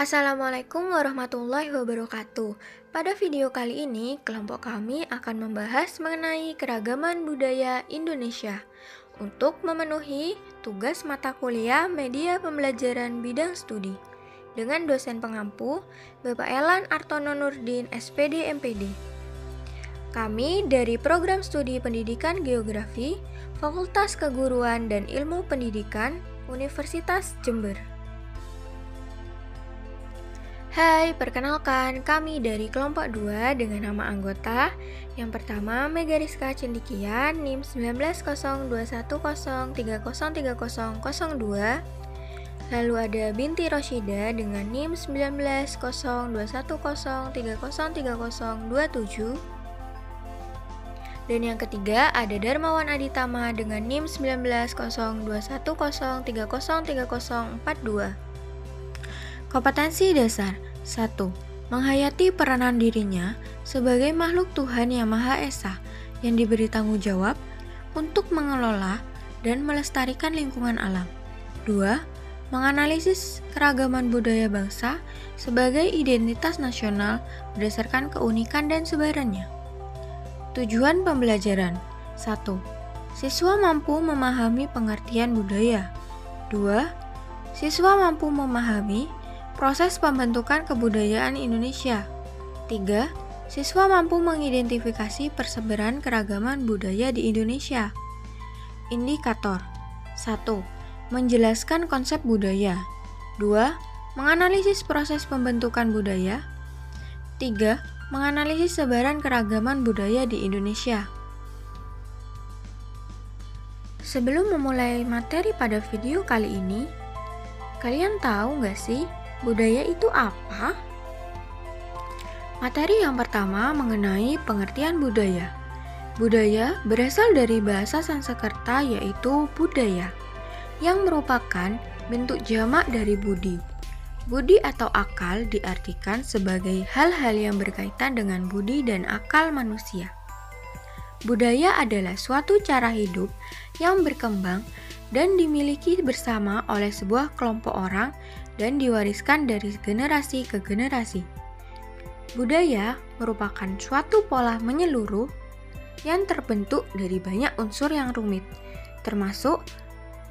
Assalamualaikum warahmatullahi wabarakatuh. Pada video kali ini, kelompok kami akan membahas mengenai keragaman budaya Indonesia untuk memenuhi tugas mata kuliah media pembelajaran bidang studi dengan dosen pengampu Bapak Elan Artono Nurdin, SPD MPD. Kami dari Program Studi Pendidikan Geografi, Fakultas Keguruan dan Ilmu Pendidikan, Universitas Jember. Hai, perkenalkan kami dari kelompok 2 dengan nama anggota. Yang pertama, Mega Rizka Cendikian, NIM 190210303002. Lalu ada Binti Rosyida dengan NIM 190110303027. Dan yang ketiga ada Darmawan Aditama dengan NIM 190210303042. Kompetensi dasar 1. Menghayati peranan dirinya sebagai makhluk Tuhan Yang Maha Esa yang diberi tanggung jawab untuk mengelola dan melestarikan lingkungan alam. 2. Menganalisis keragaman budaya bangsa sebagai identitas nasional berdasarkan keunikan dan sebarannya. Tujuan pembelajaran 1. Siswa mampu memahami pengertian budaya. 2. Siswa mampu memahami proses pembentukan kebudayaan Indonesia. 3. Siswa mampu mengidentifikasi persebaran keragaman budaya di Indonesia. Indikator 1. Menjelaskan konsep budaya. 2. Menganalisis proses pembentukan budaya. 3. Menganalisis sebaran keragaman budaya di Indonesia. Sebelum memulai materi pada video kali ini, kalian tahu nggak sih budaya itu apa? Materi yang pertama mengenai pengertian budaya. Budaya berasal dari bahasa Sanskerta yaitu budaya, yang merupakan bentuk jamak dari budi. Budi atau akal diartikan sebagai hal-hal yang berkaitan dengan budi dan akal manusia. Budaya adalah suatu cara hidup yang berkembang dan dimiliki bersama oleh sebuah kelompok orang dan diwariskan dari generasi ke generasi. Budaya merupakan suatu pola menyeluruh yang terbentuk dari banyak unsur yang rumit, termasuk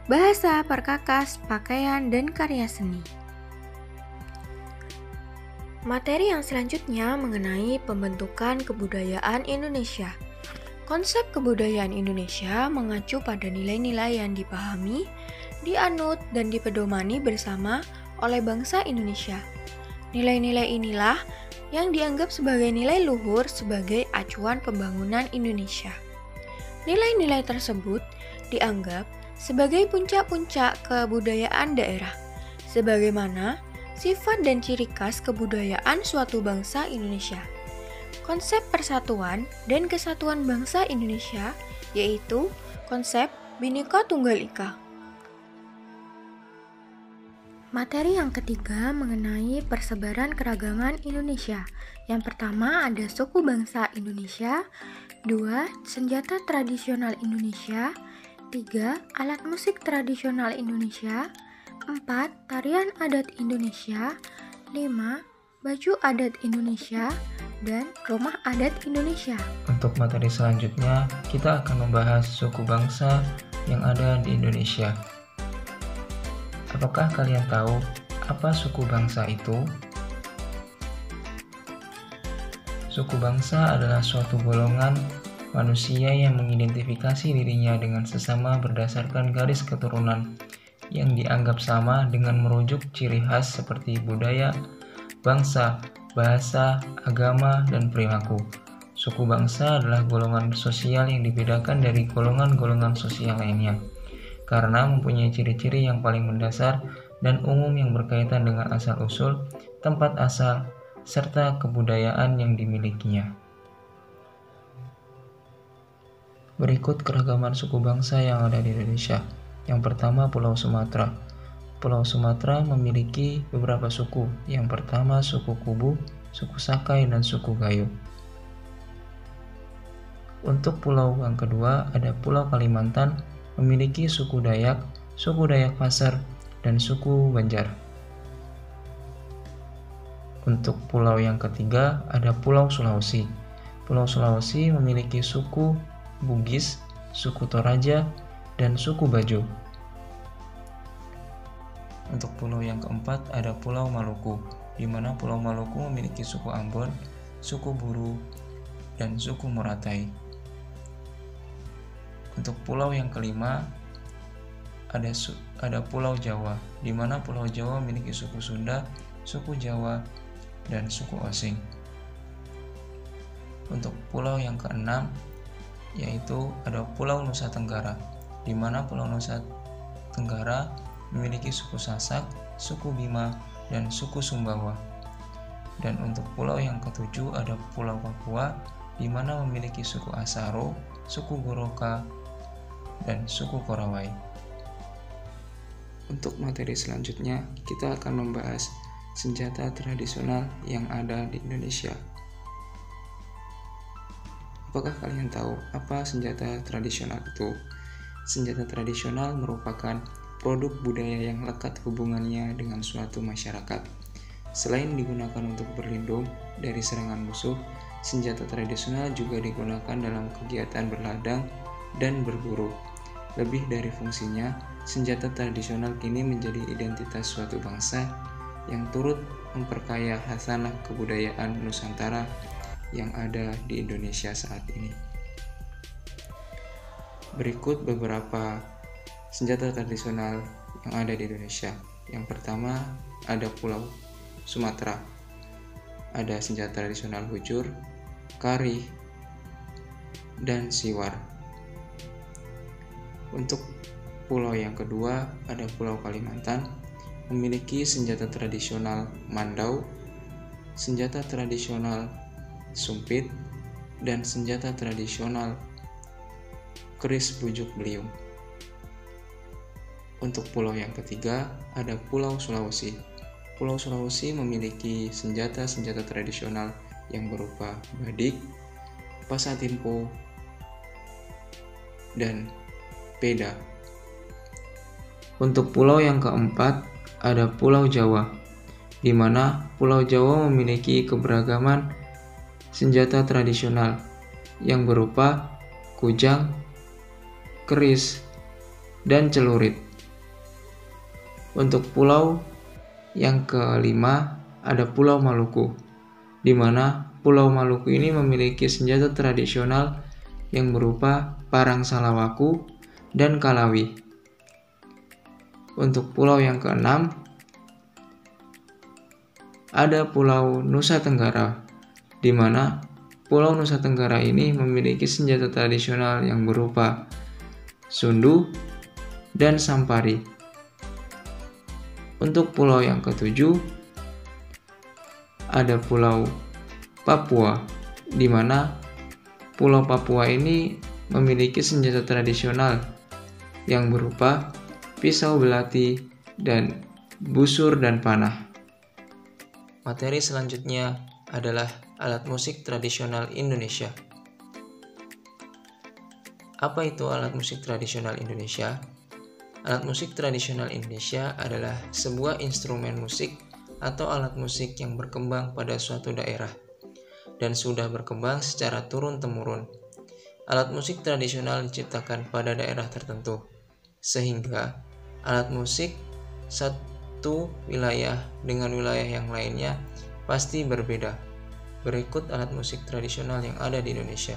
bahasa, perkakas, pakaian, dan karya seni. Materi yang selanjutnya mengenai pembentukan kebudayaan Indonesia. Konsep kebudayaan Indonesia mengacu pada nilai-nilai yang dipahami, dianut, dan dipedomani bersama oleh bangsa Indonesia. Nilai-nilai inilah yang dianggap sebagai nilai luhur sebagai acuan pembangunan Indonesia. Nilai-nilai tersebut dianggap sebagai puncak-puncak kebudayaan daerah, sebagaimana sifat dan ciri khas kebudayaan suatu bangsa Indonesia. Konsep persatuan dan kesatuan bangsa Indonesia yaitu konsep Bhinneka Tunggal Ika. Materi yang ketiga mengenai persebaran keragaman Indonesia. Yang pertama ada suku bangsa Indonesia, 2. Senjata tradisional Indonesia, 3. Alat musik tradisional Indonesia, 4. Tarian adat Indonesia, 5. Baju adat Indonesia, dan rumah adat Indonesia. Untuk materi selanjutnya, kita akan membahas suku bangsa yang ada di Indonesia. Apakah kalian tahu apa suku bangsa itu? Suku bangsa adalah suatu golongan manusia yang mengidentifikasi dirinya dengan sesama berdasarkan garis keturunan yang dianggap sama dengan merujuk ciri khas seperti budaya, bangsa, bahasa, agama, dan perilaku. Suku bangsa adalah golongan sosial yang dibedakan dari golongan-golongan sosial lainnya karena mempunyai ciri-ciri yang paling mendasar dan umum yang berkaitan dengan asal-usul, tempat asal, serta kebudayaan yang dimilikinya. Berikut keragaman suku bangsa yang ada di Indonesia. Yang pertama, Pulau Sumatera. Pulau Sumatera memiliki beberapa suku. Yang pertama, suku Kubu, suku Sakai, dan suku Gayo. Untuk pulau yang kedua, ada Pulau Kalimantan, memiliki suku Dayak Pasar, dan suku Banjar. Untuk pulau yang ketiga ada Pulau Sulawesi. Pulau Sulawesi memiliki suku Bugis, suku Toraja, dan suku Bajo. Untuk pulau yang keempat ada Pulau Maluku, di mana Pulau Maluku memiliki suku Ambon, suku Buru, dan suku Muratai. Untuk pulau yang kelima ada Pulau Jawa, di mana Pulau Jawa memiliki suku Sunda, suku Jawa, dan suku Osing. Untuk pulau yang keenam yaitu ada Pulau Nusa Tenggara, di mana Pulau Nusa Tenggara memiliki suku Sasak, suku Bima, dan suku Sumbawa. Dan untuk pulau yang ketujuh ada Pulau Papua, di mana memiliki suku Asaro, suku Goroka, dan suku Korawai. Untuk materi selanjutnya, kita akan membahas senjata tradisional yang ada di Indonesia. Apakah kalian tahu apa senjata tradisional itu? Senjata tradisional merupakan produk budaya yang lekat hubungannya dengan suatu masyarakat. Selain digunakan untuk berlindung dari serangan musuh, senjata tradisional juga digunakan dalam kegiatan berladang dan berburu. Lebih dari fungsinya, senjata tradisional kini menjadi identitas suatu bangsa yang turut memperkaya khasanah kebudayaan Nusantara yang ada di Indonesia saat ini. Berikut beberapa senjata tradisional yang ada di Indonesia. Yang pertama ada Pulau Sumatera. Ada senjata tradisional hujur, kari, dan siwar. Untuk pulau yang kedua ada Pulau Kalimantan, memiliki senjata tradisional mandau, senjata tradisional sumpit, dan senjata tradisional keris bujuk beliung. Untuk pulau yang ketiga ada Pulau Sulawesi. Pulau Sulawesi memiliki senjata-senjata tradisional yang berupa badik, pasatimpo, dan peda. Untuk pulau yang keempat ada Pulau Jawa, di mana Pulau Jawa memiliki keberagaman senjata tradisional yang berupa kujang, keris, dan celurit. Untuk pulau yang kelima ada Pulau Maluku, di mana Pulau Maluku ini memiliki senjata tradisional yang berupa parang salawaku dan kalawi. Untuk pulau yang keenam ada Pulau Nusa Tenggara, di mana Pulau Nusa Tenggara ini memiliki senjata tradisional yang berupa sundu dan sampari. Untuk pulau yang ketujuh ada Pulau Papua, di mana Pulau Papua ini memiliki senjata tradisional yang berupa pisau belati dan busur dan panah. Materi selanjutnya adalah alat musik tradisional Indonesia. Apa itu alat musik tradisional Indonesia? Alat musik tradisional Indonesia adalah sebuah instrumen musik atau alat musik yang berkembang pada suatu daerah dan sudah berkembang secara turun-temurun. Alat musik tradisional diciptakan pada daerah tertentu, sehingga alat musik satu wilayah dengan wilayah yang lainnya pasti berbeda. Berikut alat musik tradisional yang ada di Indonesia.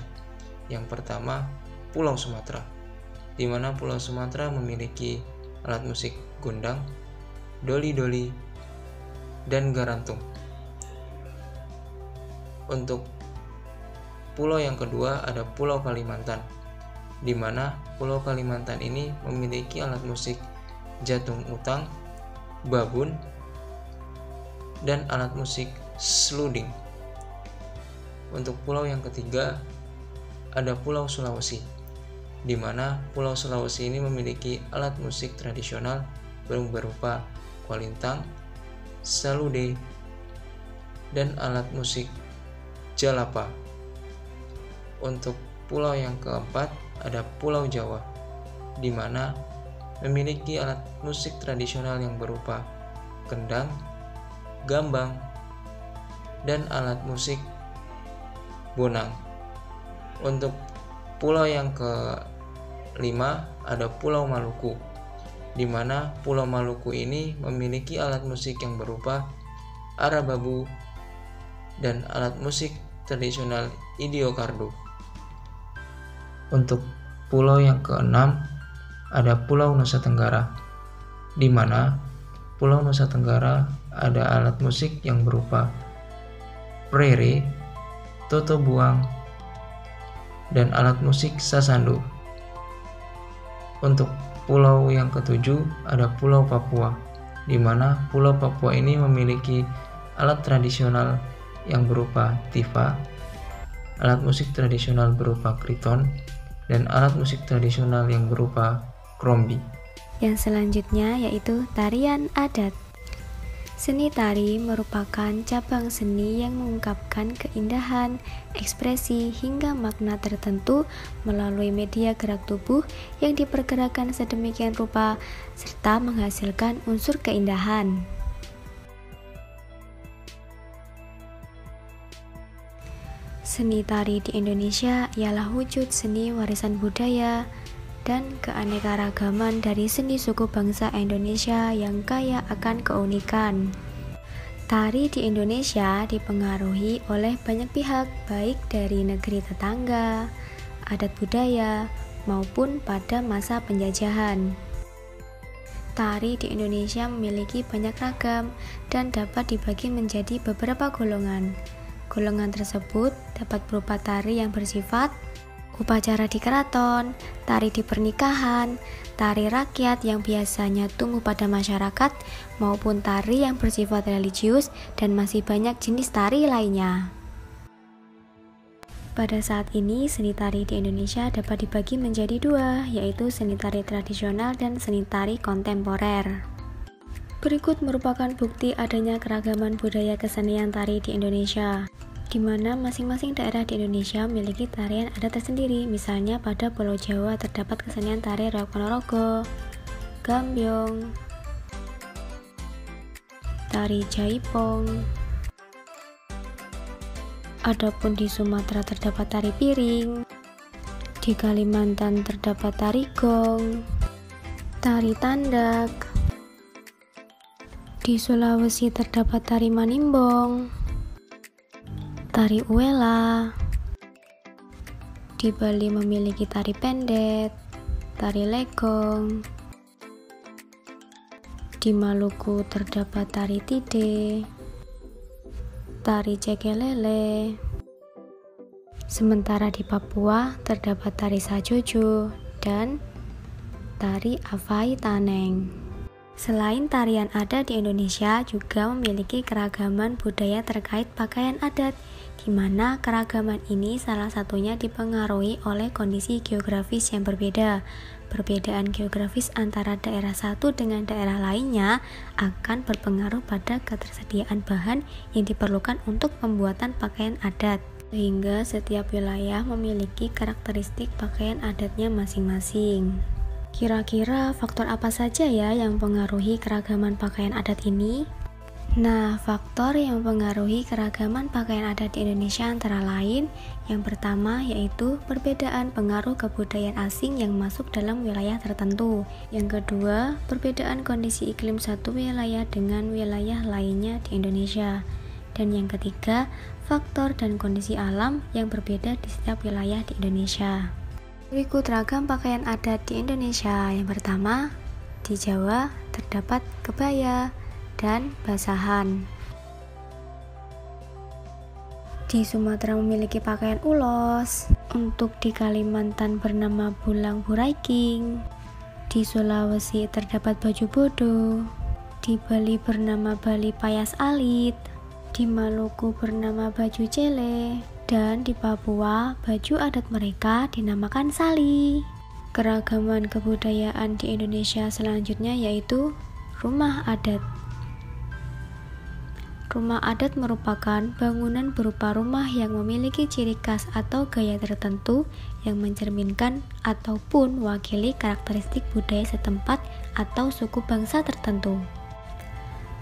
Yang pertama, Pulau Sumatera, di mana Pulau Sumatera memiliki alat musik gundang, doli-doli, dan garantung. Untuk pulau yang kedua ada Pulau Kalimantan, di mana Pulau Kalimantan ini memiliki alat musik jatung utang, babun, dan alat musik sluding. Untuk pulau yang ketiga ada Pulau Sulawesi, di mana Pulau Sulawesi ini memiliki alat musik tradisional berupa kualintang, salude, dan alat musik jalapa. Untuk pulau yang keempat ada Pulau Jawa, di mana memiliki alat musik tradisional yang berupa kendang, gambang, dan alat musik bonang. Untuk pulau yang kelima ada Pulau Maluku, di mana Pulau Maluku ini memiliki alat musik yang berupa arababu dan alat musik tradisional Idiokardo. Untuk pulau yang keenam ada Pulau Nusa Tenggara, di mana Pulau Nusa Tenggara ada alat musik yang berupa prere, toto buang, dan alat musik sasando. Untuk pulau yang ketujuh ada Pulau Papua, di mana Pulau Papua ini memiliki alat tradisional yang berupa tifa, alat musik tradisional berupa kriton, dan alat musik tradisional yang berupa krombi. Yang selanjutnya yaitu tarian adat. Seni tari merupakan cabang seni yang mengungkapkan keindahan, ekspresi, hingga makna tertentu melalui media gerak tubuh yang dipergerakkan sedemikian rupa serta menghasilkan unsur keindahan. Seni tari di Indonesia ialah wujud seni warisan budaya dan keanekaragaman dari seni suku bangsa Indonesia yang kaya akan keunikan. Tari di Indonesia dipengaruhi oleh banyak pihak, baik dari negeri tetangga, adat budaya, maupun pada masa penjajahan. Tari di Indonesia memiliki banyak ragam dan dapat dibagi menjadi beberapa golongan. Golongan tersebut dapat berupa tari yang bersifat upacara di keraton, tari di pernikahan, tari rakyat yang biasanya tumbuh pada masyarakat, maupun tari yang bersifat religius, dan masih banyak jenis tari lainnya. Pada saat ini, seni tari di Indonesia dapat dibagi menjadi dua, yaitu seni tari tradisional dan seni tari kontemporer. Berikut merupakan bukti adanya keragaman budaya kesenian tari di Indonesia, di mana masing-masing daerah di Indonesia memiliki tarian adat tersendiri. Misalnya pada Pulau Jawa terdapat kesenian tari Reok Ponorogo, Gambyong, tari Jaipong. Adapun di Sumatera terdapat tari piring, di Kalimantan terdapat tari gong, tari tandak, di Sulawesi terdapat tari manimbong, tari uela. Di Bali memiliki tari pendet, tari legong. Di Maluku terdapat tari tide, tari cekelele. Sementara di Papua terdapat tari sajojo dan tari avai taneng. Selain tarian adat di Indonesia juga memiliki keragaman budaya terkait pakaian adat, di mana keragaman ini salah satunya dipengaruhi oleh kondisi geografis yang berbeda. Perbedaan geografis antara daerah satu dengan daerah lainnya akan berpengaruh pada ketersediaan bahan yang diperlukan untuk pembuatan pakaian adat, sehingga setiap wilayah memiliki karakteristik pakaian adatnya masing-masing. Kira-kira faktor apa saja ya yang mempengaruhi keragaman pakaian adat ini? Nah, faktor yang mempengaruhi keragaman pakaian adat di Indonesia antara lain, yang pertama yaitu perbedaan pengaruh kebudayaan asing yang masuk dalam wilayah tertentu. Yang kedua, perbedaan kondisi iklim satu wilayah dengan wilayah lainnya di Indonesia. Dan yang ketiga, faktor dan kondisi alam yang berbeda di setiap wilayah di Indonesia. Berikut ragam pakaian adat di Indonesia. Yang pertama, di Jawa terdapat kebaya dan basahan. Di Sumatera memiliki pakaian ulos. Untuk di Kalimantan bernama bulang buraiking. Di Sulawesi terdapat baju bodo. Di Bali bernama Bali payas alit. Di Maluku bernama baju cele. Dan di Papua, baju adat mereka dinamakan sali. Keragaman kebudayaan di Indonesia selanjutnya yaitu rumah adat. Rumah adat merupakan bangunan berupa rumah yang memiliki ciri khas atau gaya tertentu yang mencerminkan ataupun mewakili karakteristik budaya setempat atau suku bangsa tertentu.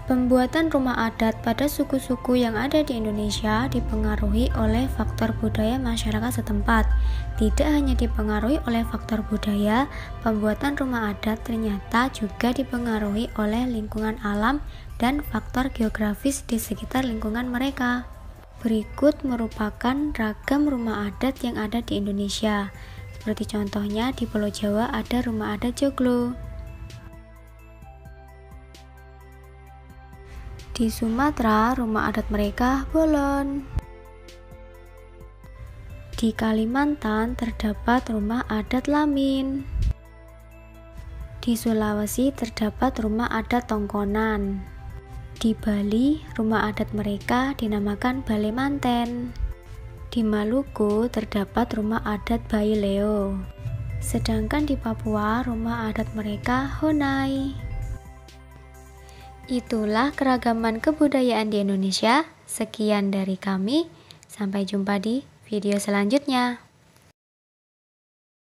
Pembuatan rumah adat pada suku-suku yang ada di Indonesia dipengaruhi oleh faktor budaya masyarakat setempat. Tidak hanya dipengaruhi oleh faktor budaya, pembuatan rumah adat ternyata juga dipengaruhi oleh lingkungan alam dan faktor geografis di sekitar lingkungan mereka. Berikut merupakan ragam rumah adat yang ada di Indonesia. Seperti contohnya di Pulau Jawa ada rumah adat Joglo. Di Sumatera, rumah adat mereka Bolon. Di Kalimantan terdapat rumah adat Lamin. Di Sulawesi terdapat rumah adat Tongkonan. Di Bali, rumah adat mereka dinamakan Bale Manten. Di Maluku terdapat rumah adat Baileo. Sedangkan di Papua, rumah adat mereka Honai. Itulah keragaman kebudayaan di Indonesia. Sekian dari kami. Sampai jumpa di video selanjutnya.